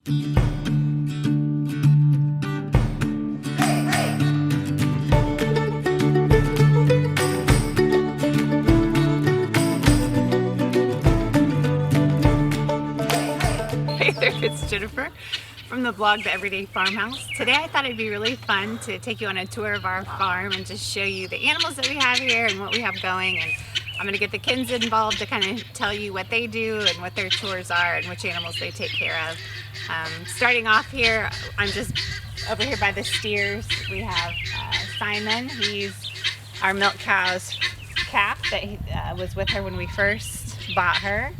Hey there, it's Jennifer from the blog The Everyday Farmhouse. Today I thought it'd be really fun to take you on a tour of our farm and just show you the animals that we have here and what we have going. And I'm going to get the kids involved to kind of tell you what they do and what their chores are and which animals they take care of. Starting off here, I'm just over here by the steers. We have Simon. He's our milk cow's calf that was with her when we first bought her.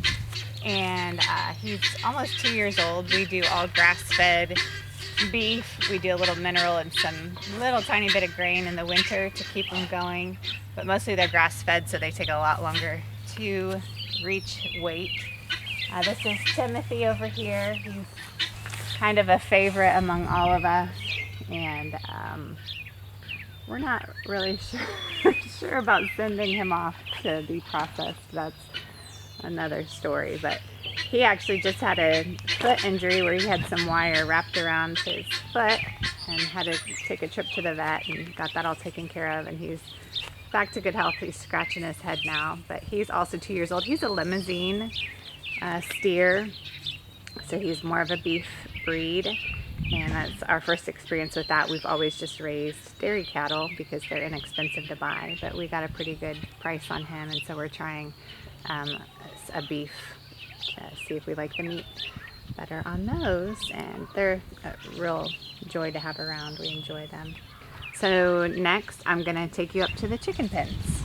And he's almost 2 years old. We do all grass-fed beef. We do a little mineral and some little tiny bit of grain in the winter to keep them going, but mostly they're grass-fed, so they take a lot longer to reach weight. This is Timothy over here. He's kind of a favorite among all of us, and we're not really sure about sending him off to be processed. That's another story, but he actually just had a foot injury where he had some wire wrapped around his foot and had to take a trip to the vet and got that all taken care of, and he's back to good health. He's scratching his head now, but he's also 2 years old. He's a Limousin steer, so he's more of a beef breed, and that's our first experience with that. We've always just raised dairy cattle because they're inexpensive to buy, but we got a pretty good price on him, and so we're trying a beef to see if we like the meat better on those, and they're a real joy to have around. We enjoy them. So next I'm gonna take you up to the chicken pens.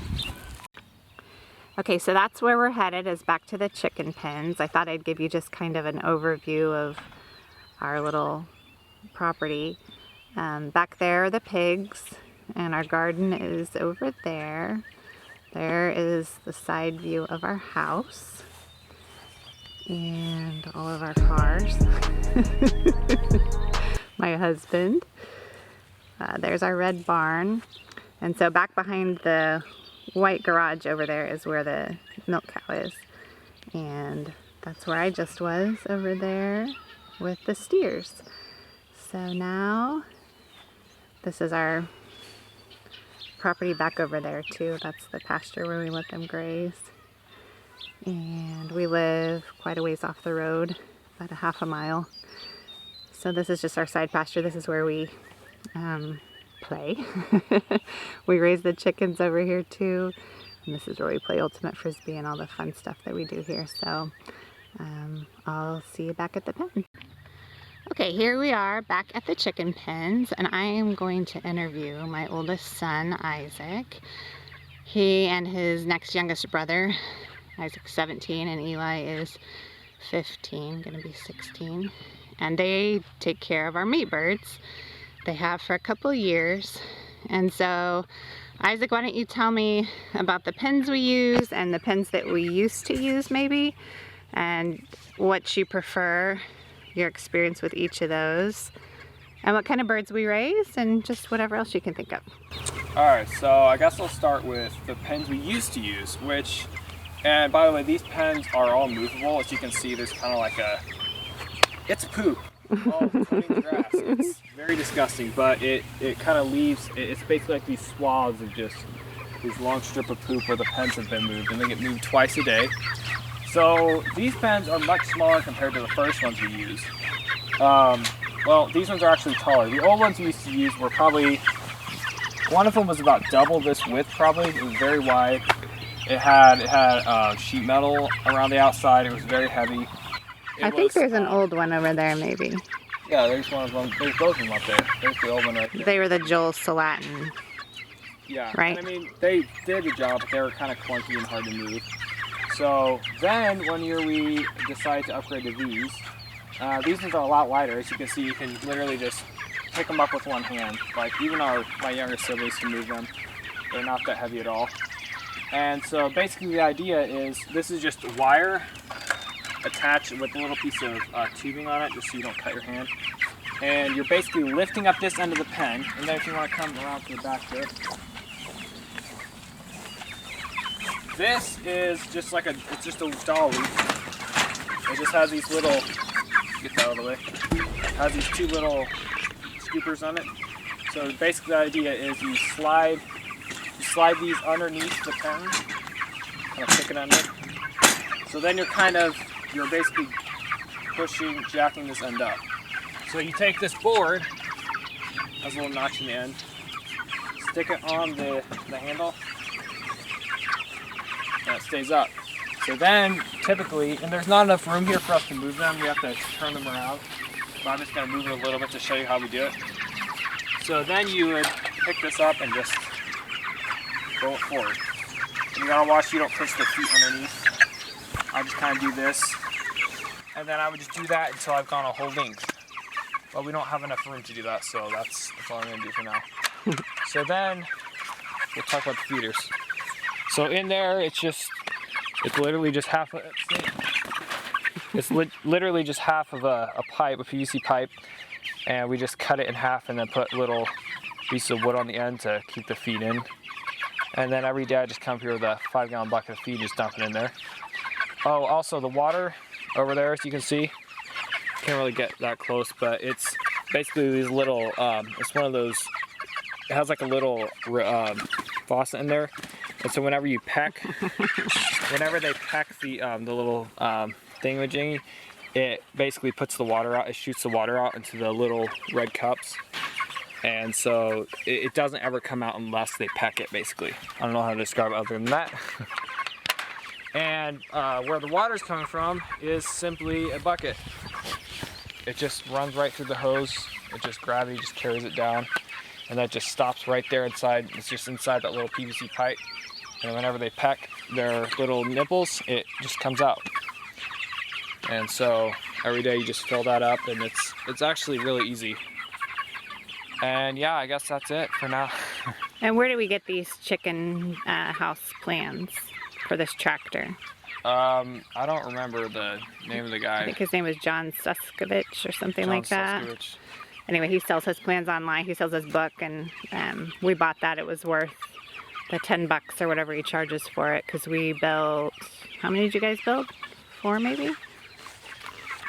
Okay, so that's where we're headed, is back to the chicken pens. I thought I'd give you just kind of an overview of our little property. Back there are the pigs, and our garden is over there. There is the side view of our house and all of our cars. My husband. There's our red barn. And so back behind the white garage over there is where the milk cow is. And that's where I just was, over there with the steers. So now this is our property back over there too. That's the pasture where we let them graze. And we live quite a ways off the road, about a half a mile. So this is just our side pasture. This is where we play. We raise the chickens over here too. And this is where we play ultimate frisbee and all the fun stuff that we do here. So I'll see you back at the pen. Okay, here we are back at the chicken pens, and I am going to interview my oldest son, Isaac. He and his next youngest brother, Isaac's 17 and Eli is 15, gonna be 16. And they take care of our meat birds. They have for a couple years. And so, Isaac, why don't you tell me about the pens we use and the pens that we used to use maybe, and what you prefer, your experience with each of those, and what kind of birds we raise, and just whatever else you can think of. Alright, so I guess I'll start with the pens we used to use, which, and by the way, these pens are all movable. As you can see, there's kind of like it's poop all coating the grass. It's very disgusting, but it kind of leaves, it's basically like these swaths of just these long strip of poop where the pens have been moved, and they get moved twice a day. So these pens are much smaller compared to the first ones we used. Well, these ones are actually taller. The old ones we used to use were probably, one of them was about double this width probably. It was very wide. It had sheet metal around the outside. It was very heavy. I think there's an old one over there maybe. Yeah, there's one of them. There's both of them up there. There's the old one right there. They were the Joel Salatin. Yeah, right? And I mean, they did the job, but they were kind of clunky and hard to move. So then one year we decided to upgrade to these. These ones are a lot lighter. As you can see, you can literally just pick them up with one hand. Like even my younger siblings can move them. They're not that heavy at all. And so basically the idea is this is just wire attached with a little piece of tubing on it, just so you don't cut your hand. And you're basically lifting up this end of the pen, and then if you want to come around to the back here, this is just like it's just a dolly. It just has these little get that out of the way. It has these two little scoopers on it. So basically the idea is you slide these underneath the pen, kind of stick it under. So then you're basically jacking this end up. So you take this board, has a little notch in the end, stick it on the handle, and it stays up. So then, typically, and there's not enough room here for us to move them, we have to turn them around. So I'm just going to move it a little bit to show you how we do it. So then you would pick this up and just roll it forward. And you gotta watch you don't push the feet underneath. I just kind of do this, and then I would just do that until I've gone a whole length. But we don't have enough room to do that, so that's all I'm going to do for now. So then, we'll talk about the feeders. So in there, it's literally just half of a pipe, a PVC pipe, and we just cut it in half and then put little pieces of wood on the end to keep the feed in. And then every day I just come here with a 5-gallon bucket of feed, just dump it in there. Oh, also the water over there, as you can see, can't really get that close, but it's basically these little, it's one of those, it has like a little faucet in there. And so whenever you peck, whenever they peck the little thingamajiggy, it basically puts the water out, it shoots the water out into the little red cups. And so it doesn't ever come out unless they peck it, basically. I don't know how to describe it other than that. And where the water's coming from is simply a bucket. It just runs right through the hose. Gravity just carries it down. And that just stops right there inside. It's just inside that little PVC pipe. And whenever they peck their little nipples, it just comes out. And so every day you just fill that up, and it's actually really easy. And yeah, I guess that's it for now. And where do we get these chicken house plans for this tractor? I don't remember the name of the guy. I think his name was John Suskovich or something like that. Suskovich. Anyway, he sells his plans online. He sells his book, and we bought that. It was worth the $10 or whatever he charges for it, because we built, how many did you guys build? 4 maybe?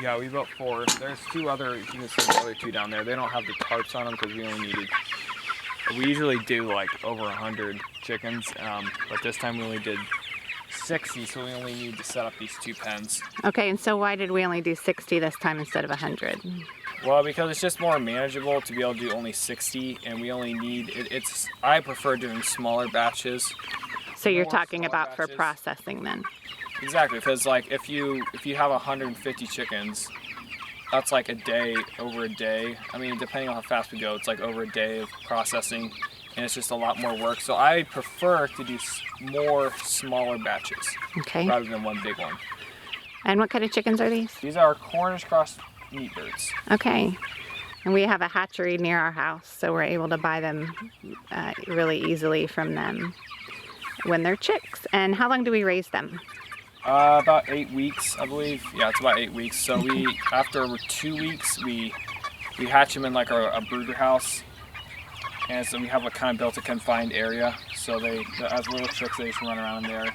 Yeah, we built 4. There's 2 other, you can see the other 2 down there. They don't have the tarps on them because we usually do like over 100 chickens, but this time we only did 60, so we only need to set up these 2 pens. Okay, and so why did we only do 60 this time instead of 100? Well, because it's just more manageable to be able to do only 60, and we only need, I prefer doing smaller batches. So you're talking about for processing then? Exactly, because like if you have 150 chickens, that's like over a day. I mean, depending on how fast we go, it's like over a day of processing, and it's just a lot more work. So I prefer to do more smaller batches, okay, rather than one big one. And what kind of chickens are these? These are Cornish cross meat birds. Okay. And we have a hatchery near our house, so we're able to buy them really easily from them when they're chicks. And how long do we raise them? About 8 weeks, I believe. Yeah, it's about 8 weeks. So after 2 weeks, we hatch them in like a brooder house, and so we have a kind of built a confined area. So as little chicks, they just run around in there,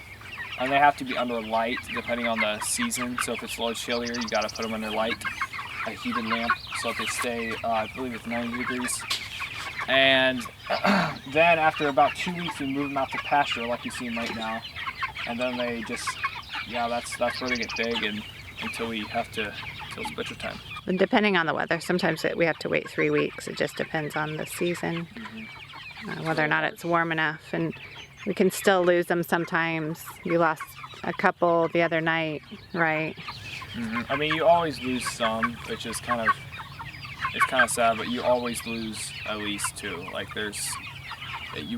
and they have to be under light depending on the season. So if it's a little chillier, you got to put them under light, a heated lamp, so that they stay, I believe it's 90 degrees. And then after about 2 weeks, we move them out to pasture, like you see them right now, and then they just. Yeah, that's where they get big, and until it's butcher time. And depending on the weather, sometimes we have to wait 3 weeks. It just depends on the season, whether or not it's warm enough. And we can still lose them sometimes. We lost a couple the other night, right? I mean, you always lose some, which is kind of sad, but you always lose at least 2. Like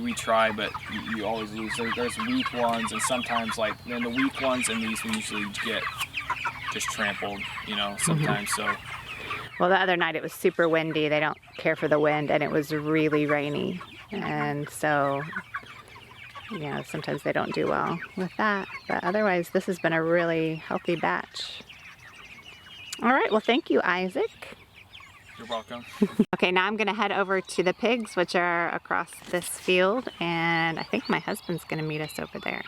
we try, but you always lose. There's weak ones, and sometimes like then the weak ones and these we usually get just trampled, sometimes. So. Well, the other night it was super windy. They don't care for the wind, and it was really rainy, and so sometimes they don't do well with that. But otherwise, this has been a really healthy batch. All right. Well, thank you, Isaac. You're welcome. Okay, now I'm going to head over to the pigs, which are across this field, and I think my husband's going to meet us over there.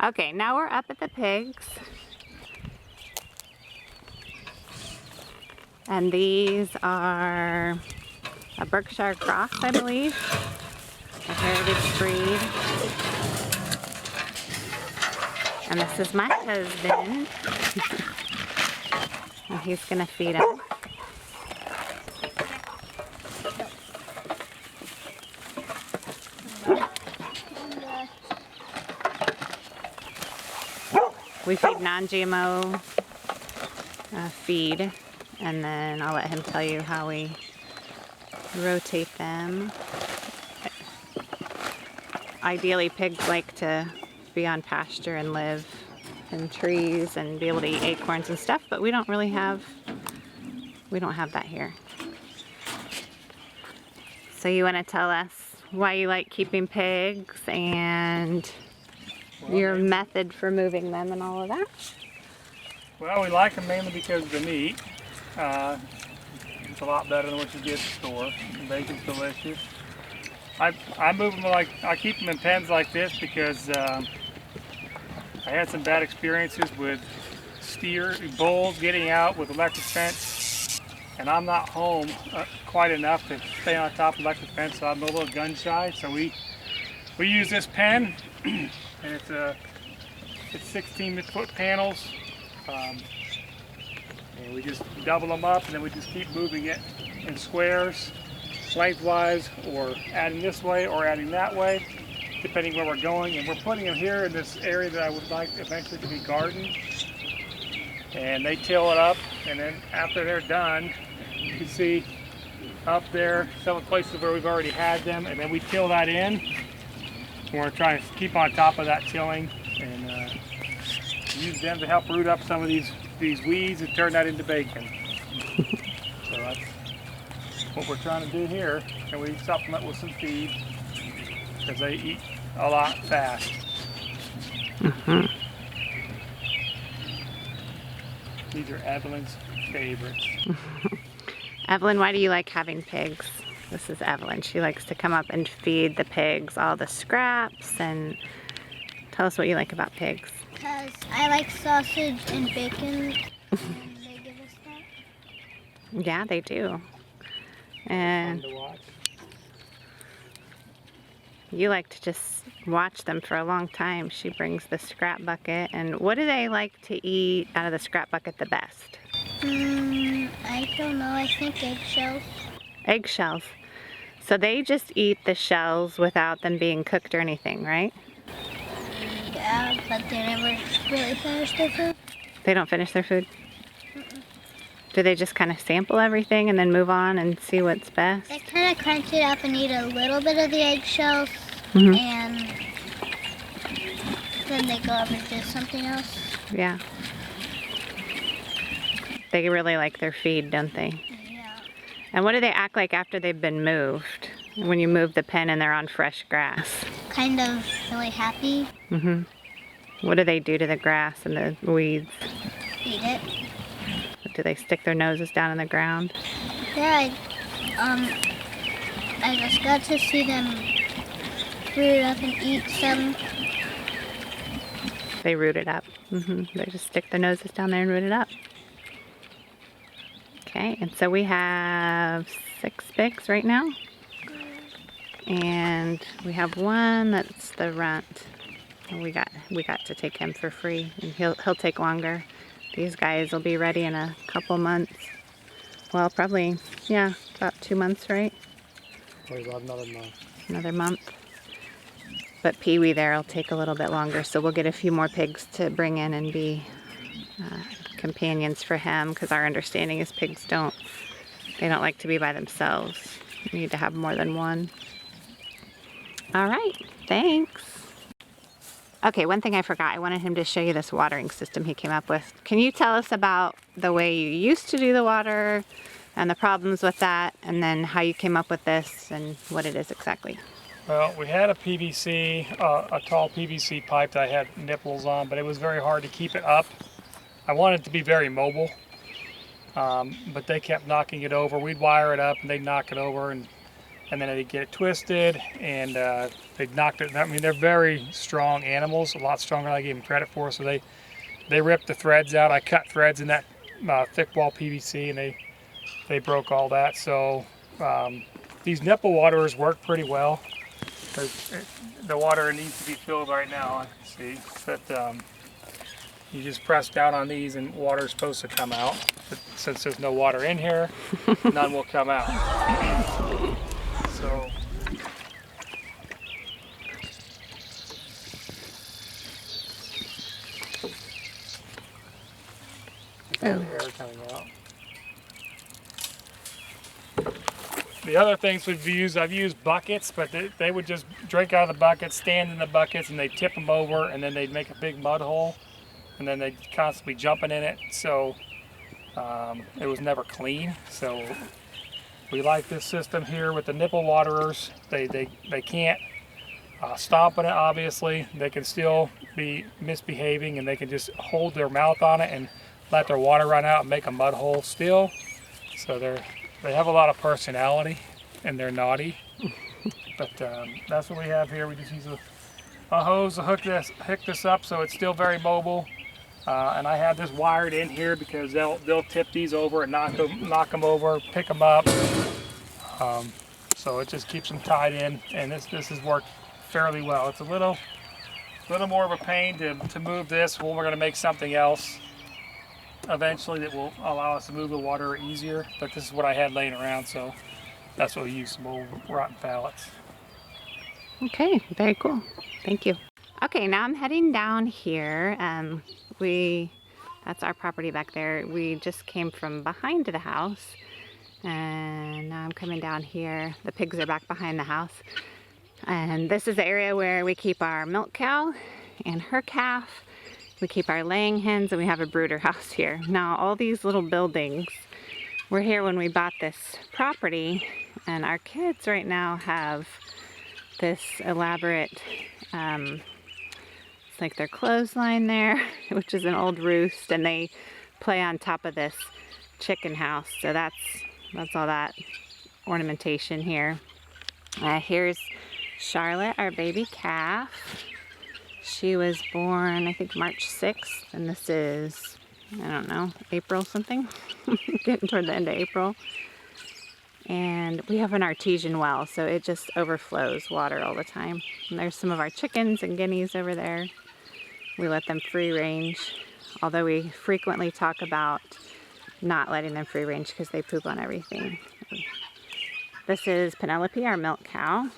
Okay, now we're up at the pigs. And these are a Berkshire Cross, I believe, a heritage breed. And this is my husband. And he's gonna feed them. We feed non-GMO feed, and then I'll let him tell you how we rotate them. Ideally, pigs like to be on pasture and live in trees and be able to eat acorns and stuff, but we don't have that here. So you want to tell us why you like keeping pigs and your method for moving them and all of that? Well, we like them mainly because of the meat. It's a lot better than what you get at the store. The bacon's delicious. I move them I keep them in pens like this because I had some bad experiences with bulls getting out with electric fence, and I'm not home quite enough to stay on top of electric fence, so I'm a little gun shy. So we use this pen, and it's 16-foot panels. And we just double them up, and then we just keep moving it in squares, lengthwise, or adding this way or adding that way, depending where we're going. And we're putting them here in this area that I would like eventually to be gardened. And they till it up, and then after they're done, you can see up there some places where we've already had them, and then we till that in. We're trying to keep on top of that tilling and use them to help root up some of these weeds and turn that into bacon. So that's what we're trying to do here, and we supplement with some feed because they eat a lot fast. Mm-hmm. These are Evelyn's favorites. Evelyn, why do you like having pigs? This is Evelyn. She likes to come up and feed the pigs all the scraps. And tell us what you like about pigs. Because I like sausage and bacon, and they give us that. Yeah, they do. And Fun to watch. you like to just watch them for a long time. She brings the scrap bucket. And what do they like to eat out of the scrap bucket the best? I don't know. I think eggshells. Eggshells. So they just eat the shells without them being cooked or anything, right? Yeah, but they never really finish their food. They don't finish their food? Do they just kind of sample everything and then move on and see what's best? They kind of crunch it up and eat a little bit of the eggshells, Mhm. and then they go over and do something else. Yeah. They really like their feed, don't they? Yeah. And what do they act like after they've been moved? When you move the pen and they're on fresh grass? Kind of really happy. Mm-hmm. What do they do to the grass and the weeds? Eat it. Do they stick their noses down in the ground? Yeah, I just got to see them root it up and eat some. They root it up. They just stick their noses down there and root it up. Okay, and so we have 6 pigs right now. And we have one that's the runt. And we got to take him for free, and he'll take longer. These guys will be ready in a couple months. Well, probably, yeah, about 2 months, right? Probably about another month. Another month. But Pee-wee there will take a little bit longer, so we'll get a few more pigs to bring in and be companions for him, because our understanding is pigs don't like to be by themselves. You need to have more than one. All right, thanks. Okay, one thing I forgot, I wanted him to show you this watering system he came up with. Can you tell us about the way you used to do the water and the problems with that, and then how you came up with this and what it is exactly? Well, we had a PVC, a tall PVC pipe that I had nipples on, but it was very hard to keep it up. I wanted it to be very mobile, but they kept knocking it over. We'd wire it up and they'd knock it over, and then they'd get it twisted, and they'd knock it. I mean, they're very strong animals, a lot stronger than I gave them credit for. So they ripped the threads out. I cut threads in that thick wall PVC, and they broke all that. So these nipple waterers work pretty well. The water needs to be filled right now, I can see. But you just press down on these and water is supposed to come out. But since there's no water in here, none will come out. So air coming out. The other things I've used buckets, but they would just drink out of the buckets, stand in the buckets, and they'd tip them over, and then they'd make a big mud hole, and then they'd constantly jumping in it. So it was never clean. So we like this system here with the nipple waterers. They can't stomp on it, obviously. They can still be misbehaving, and they can just hold their mouth on it and let their water run out and make a mud hole still. So they have a lot of personality, and they're naughty. But that's what we have here. We just use a hose to hook this up so it's still very mobile. And I have this wired in here because they'll tip these over and knock them over, pick them up. So it just keeps them tied in, and this has worked fairly well. It's a little more of a pain to move this. Well, we're going to make something else eventually that will allow us to move the water easier, but this is what I had laying around, so that's what we use, some old rotten pallets. Okay, very cool. Thank you. Okay, now I'm heading down here. That's our property back there. We just came from behind the house, and now I'm coming down here. The pigs are back behind the house, and this is the area where we keep our milk cow and her calf. We keep our laying hens, and we have a brooder house here. Now, all these little buildings were here when we bought this property, and our kids right now have this elaborate, it's like their clothesline there, which is an old roost, and they play on top of this chicken house. So that's all that ornamentation here. Here's Charlotte, our baby calf. She was born, I think, March 6th, and this is, I don't know, April something, getting toward the end of April. And we have an artesian well, so it just overflows water all the time. And there's some of our chickens and guineas over there. We let them free range, although we frequently talk about not letting them free range because they poop on everything. This is Penelope, our milk cow.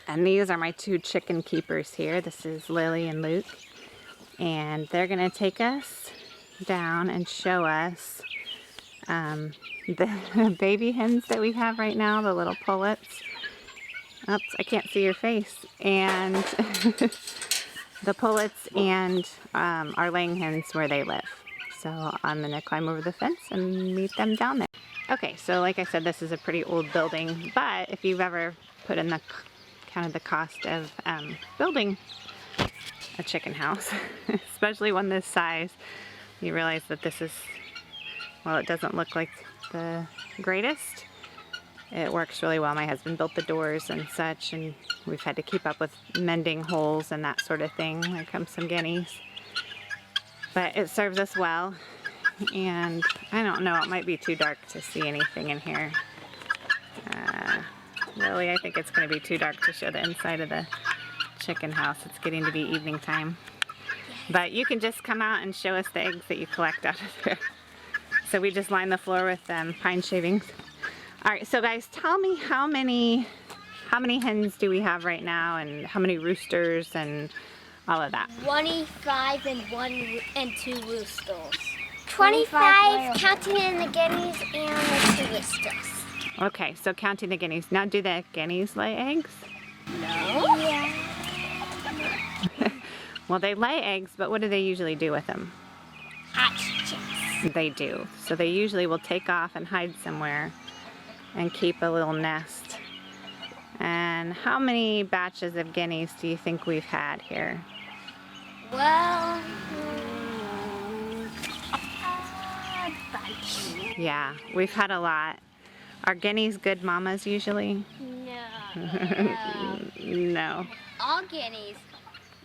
And these are my two chicken keepers here. This is Lily and Luke. And they're gonna take us down and show us the baby hens that we have right now, the little pullets. Oops, I can't see your face. And the pullets and our laying hens where they live. So I'm gonna climb over the fence and meet them down there. Okay, so like I said, this is a pretty old building, but if you've ever put in the counted the cost of building a chicken house, especially one this size, you realize that this is, well, it doesn't look like the greatest. It works really well. My husband built the doors and such, and we've had to keep up with mending holes and that sort of thing. There comes some guineas. But it serves us well, and I don't know, it might be too dark to see anything in here. Really, I think it's going to be too dark to show the inside of the chicken house. It's getting to be evening time. But you can just come out and show us the eggs that you collect out of there. So we just line the floor with pine shavings. All right, so guys, tell me how many hens do we have right now, and how many roosters and all of that? 25 and 2 roosters. 25 counting in the guineas and the 2 roosters. Okay, so counting the guineas. Now, do the guineas lay eggs? No. Yeah. Well, they lay eggs, but what do they usually do with them? Hatch chicks. They do. So they usually will take off and hide somewhere and keep a little nest. And how many batches of guineas do you think we've had here? Well, a bunch. Yeah, we've had a lot. Are guineas good mamas usually? No. No. All guineas,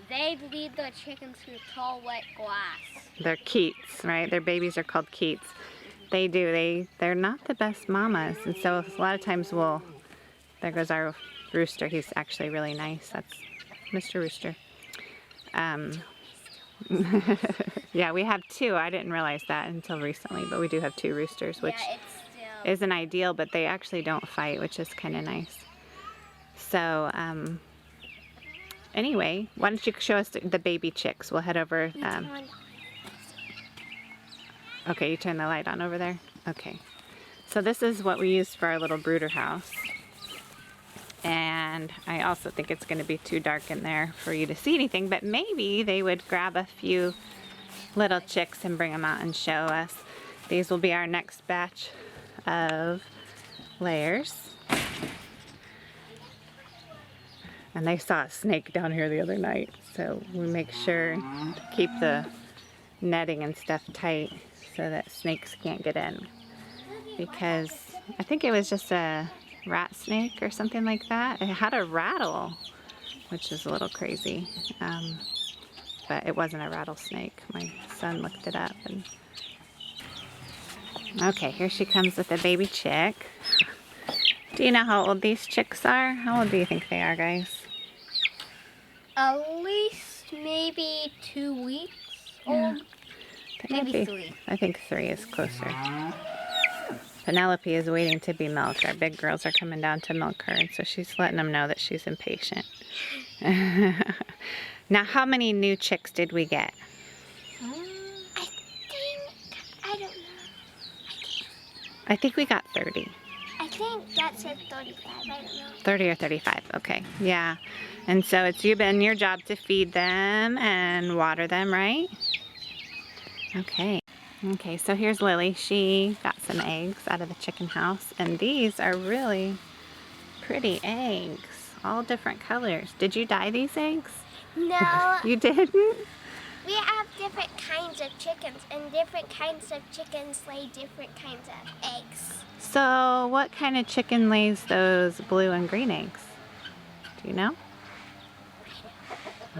they lead their chickens through tall, wet grass. They're Keats, right? Their babies are called Keats. They do. They're not the best mamas, and so a lot of times there goes our rooster. He's actually really nice. That's Mr. Rooster. Yeah, we have two. I didn't realize that until recently, but we do have two roosters, which Yeah, it's still. isn't ideal, but they actually don't fight, which is kind of nice. So, anyway, why don't you show us the baby chicks? We'll head over. Okay, you turn the light on over there? Okay. So this is what we use for our little brooder house. And I also think it's going to be too dark in there for you to see anything, but maybe they would grab a few little chicks and bring them out and show us. These will be our next batch of layers. And they saw a snake down here the other night, so we make sure to keep the netting and stuff tight so that snakes can't get in. Because I think it was just a rat snake or something like that. It had a rattle, which is a little crazy. But it wasn't a rattlesnake. My son looked it up. Okay, here she comes with a baby chick. Do you know how old these chicks are? How old do you think they are, guys? At least maybe 2 weeks old. Maybe 3. I think 3 is closer. Penelope is waiting to be milked. Our big girls are coming down to milk her, and so she's letting them know that she's impatient. Now, how many new chicks did we get? I don't know. I think we got 30. I think that said 35. I don't know. 30 or 35, okay. Yeah. And so it's been your job to feed them and water them, right? Okay. Okay, so here's Lily. She got some eggs out of the chicken house, and these are really pretty eggs. All different colors. Did you dye these eggs? No. You didn't? We have different kinds of chickens, and different kinds of chickens lay different kinds of eggs. So what kind of chicken lays those blue and green eggs? Do you know?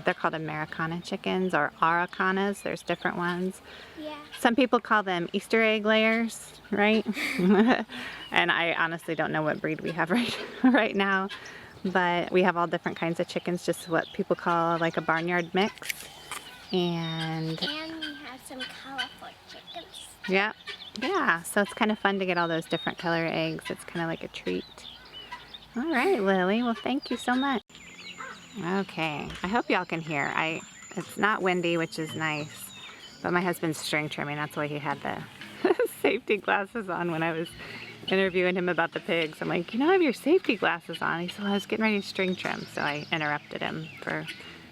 They're called Americana chickens or Aracanas. There's different ones. Yeah. Some people call them Easter egg layers, right? And I honestly don't know what breed we have right now. But we have all different kinds of chickens, just what people call like a barnyard mix. And we have some colorful chickens. yeah, so it's kind of fun to get all those different color eggs. It's kind of like a treat. All right, Lily. Well, thank you so much. Okay, I hope y'all can hear. It's not windy, which is nice, but my husband's string trimming. That's why he had the safety glasses on when I was interviewing him about the pigs. I'm like, I have your safety glasses on. He said, well, I was getting ready to string trim, so I interrupted him for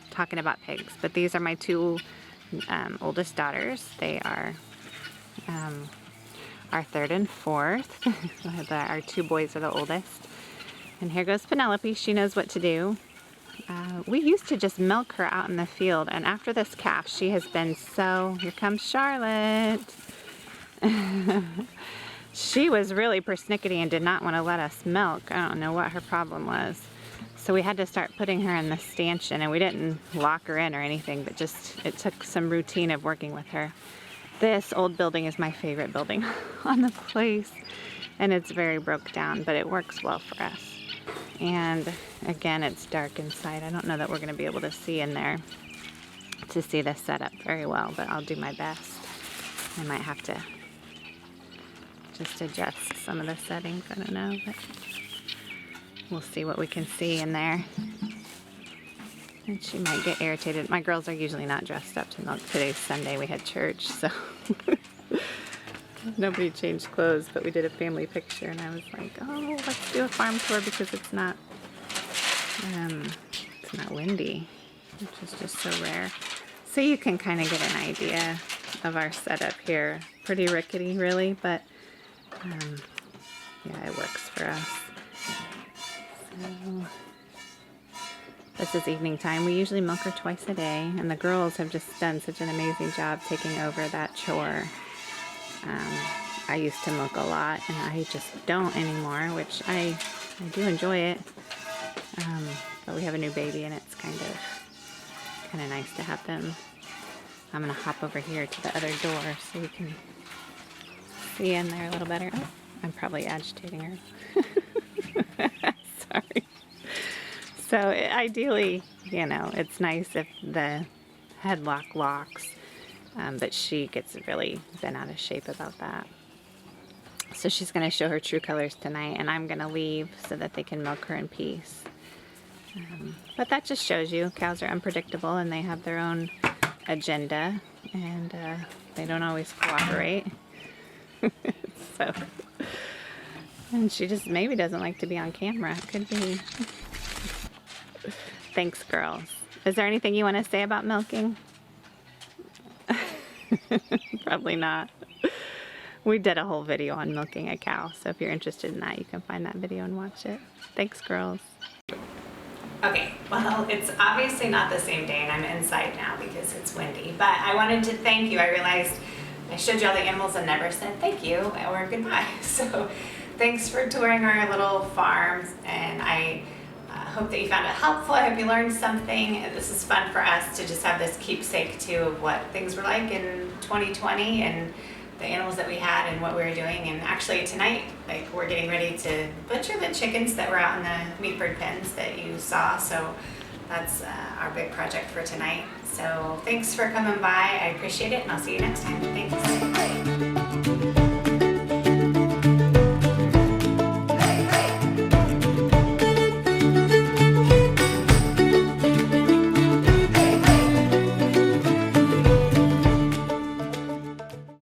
talking about pigs. But these are my 2 oldest daughters. They are our 3rd and 4th. Our 2 boys are the oldest. And here goes Penelope. She knows what to do. We used to just milk her out in the field, and after this calf, she has been so... Here comes Charlotte. She was really persnickety and did not want to let us milk. I don't know what her problem was. So we had to start putting her in the stanchion, and we didn't lock her in or anything, but just it took some routine of working with her. This old building is my favorite building on the place, and it's very broke down, but it works well for us. And again, it's dark inside. I don't know that we're going to be able to see in there to see the setup very well, but I'll do my best. I might have to just adjust some of the settings. I don't know, but we'll see what we can see in there. And she might get irritated. My girls are usually not dressed up to milk. Today's Sunday. We had church, so nobody changed clothes, but we did a family picture, and I was like, oh, let's do a farm tour because it's not windy, which is just so rare. So you can kind of get an idea of our setup here. Pretty rickety, really, but yeah, it works for us. So this is evening time. We usually milk her twice a day, and the girls have just done such an amazing job taking over that chore. I used to milk a lot, and I just don't anymore, which I do enjoy it. But we have a new baby, and it's kind of nice to have them. I'm gonna hop over here to the other door so you can see in there a little better. Oh, I'm probably agitating her. Sorry. So ideally, you know, it's nice if the headlock locks, but she gets really bent out of shape about that. So she's going to show her true colors tonight, and I'm going to leave so that they can milk her in peace. But that just shows you cows are unpredictable and they have their own agenda, and they don't always cooperate. So, and she just maybe doesn't like to be on camera. It could be. Thanks, girls. Is there anything you want to say about milking? Probably not. We did a whole video on milking a cow, so if you're interested in that, you can find that video and watch it. Thanks, girls. Okay, well, it's obviously not the same day, and I'm inside now because it's windy, but I wanted to thank you. I realized I showed you all the animals and never said thank you or goodbye. So thanks for touring our little farms, and I hope that you found it helpful. I hope you learned something. This is fun for us to just have this keepsake too of what things were like in 2020 and the animals that we had and what we were doing. And actually tonight, like, we're getting ready to butcher the chickens that were out in the meat bird pens that you saw. So that's our big project for tonight. So thanks for coming by. I appreciate it, and I'll see you next time. Thanks.